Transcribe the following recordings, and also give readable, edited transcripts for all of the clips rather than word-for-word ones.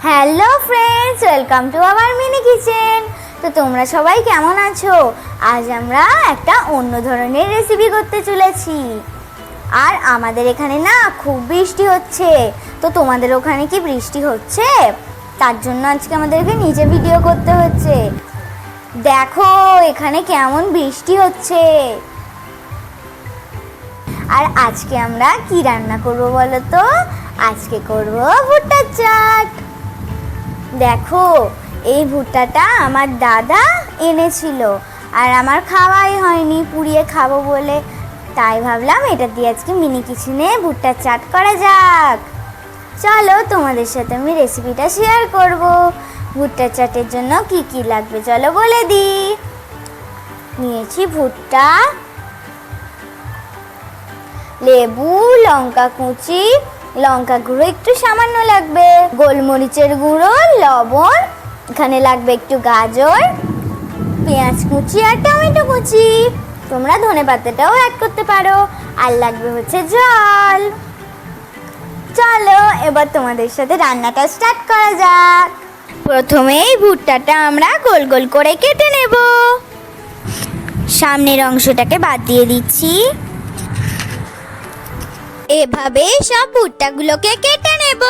Hello friends, welcome to our mini kitchen. তো তোমরা সবাই কেমন আছো? আজ আমরা একটা অন্য ধরনের রেসিপি করতে চলেছি। আর আমাদের এখানে না খুব বৃষ্টি হচ্ছে। তো তোমাদের ওখানে কি বৃষ্টি হচ্ছে? তার জন্য আজকে আমাদেরকে নিজে ভিডিও করতে হচ্ছে। দেখো এখানে কেমন বৃষ্টি হচ্ছে। আর আজকে আমরা কি রান্না করব বলো তো? আজকে করব ভুট্টার চাট। দেখো এই ভুট্টাটা আমার দাদা এনেছিল, আর আমার খাওয়াই হয়নি, পুড়িয়ে খাবো বলে। তাই ভাবলাম এটা দিয়ে আজকে মিনি কিচেনে ভুট্টার চাট করা যাক। চলো তোমাদের সাথে আমি রেসিপিটা শেয়ার করব। ভুট্টার চাটের জন্য কি কি লাগবে চলো বলে দিই। নিয়েছি ভুট্টা, লেবু, লঙ্কা কুচি, লঙ্কা গুঁড়ো একটু সামান্য লাগবে, গোলমরিচের গুঁড়ো, লবণ, এখানে লাগবে একটু গাজর, পেঁয়াজ কুচি আর টমেটো কুচি। তোমরা ধনেপাতাটাও অ্যাড করতে পারো। আর লাগবে হচ্ছে জল। চলো এবার তোমাদের সাথে রান্নাটা স্টার্ট করা যাক। প্রথমেই ভুট্টাটা আমরা গোল গোল করে কেটে নেব। সামনের অংশটাকে বাদ দিয়ে দিচ্ছি। এভাবে সব ভুট্টাগুলোকে কেটে নেব।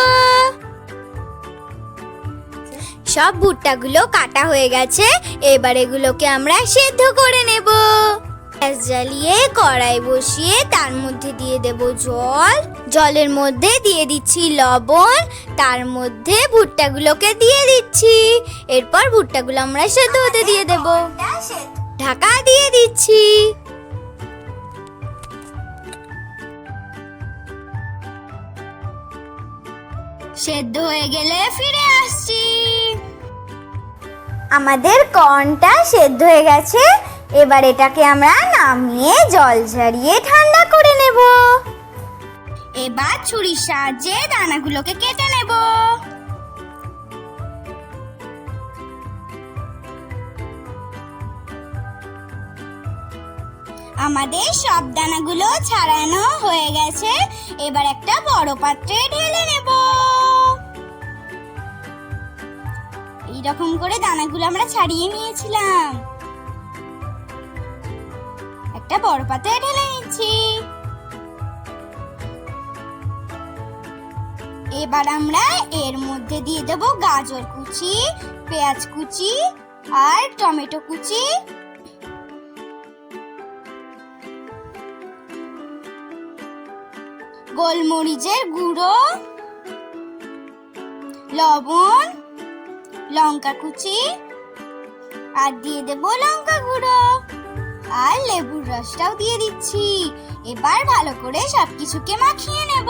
সব ভুট্টাগুলো কাটা হয়ে গেছে। এবার এগুলোকে আমরা সেদ্ধ করে নেব। গ্যাস জ্বালিয়ে কড়াই বসিয়ে তার মধ্যে দিয়ে দেব জল। জলের মধ্যে দিয়ে দিচ্ছি লবণ, তার মধ্যে ভুট্টাগুলোকে দিয়ে দিচ্ছি। এরপর ভুট্টাগুলো আমরা সেদ্ধ হতে দিয়ে দেব। ঢাকা দিয়ে দিচ্ছি। সেদ্ধ হয়ে গেলে ফিরে আসছি। আমাদের কর্নটা সেদ্ধ হয়ে গেছে। এবার এটাকে আমরা নামিয়ে জল ঝরিয়ে ঠান্ডা করে নেব। এবার ছুরির সাহায্যে দানাগুলোকে কেটে নেব। আমাদের সব দানাগুলো ছাড়ানো হয়ে গেছে। এবার একটা বড় পাত্রে ঢেলে নেব। এইরকম করে দানাগুলো আমরা ছাড়িয়ে নিয়েছিলাম। একটা বড় পাত্রে ঢেলে নিচ্ছি। এবার আমরা এর মধ্যে দিয়ে দেব গাজর কুচি, পেঁয়াজ কুচি আর টমেটো কুচি। গোলমরিচের গুঁড়ো, লবণ, লঙ্কা কুচি আর দিয়ে দেব লঙ্কা গুঁড়ো আর লেবুর রসটাও দিয়ে দিচ্ছি। এবার ভালো করে সবকিছুকে মাখিয়ে নেব।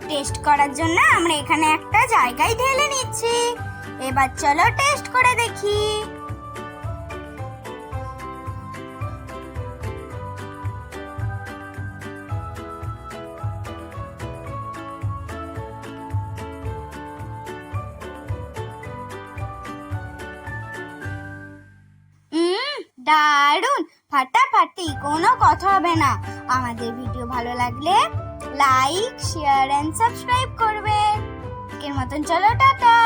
টেস্ট করার জন্য আমরা এখানে একটা জায়গায় ঢেলে নিচ্ছি। এবার চলো টেস্ট করে দেখি। দারুন, ফাটাফাটি, কোনো কথা হবে না। আমাদের ভিডিও ভালো লাগলে লাইক, শেয়ার এন্ড সাবস্ক্রাইব করবে। এর মতন চলো টাটা।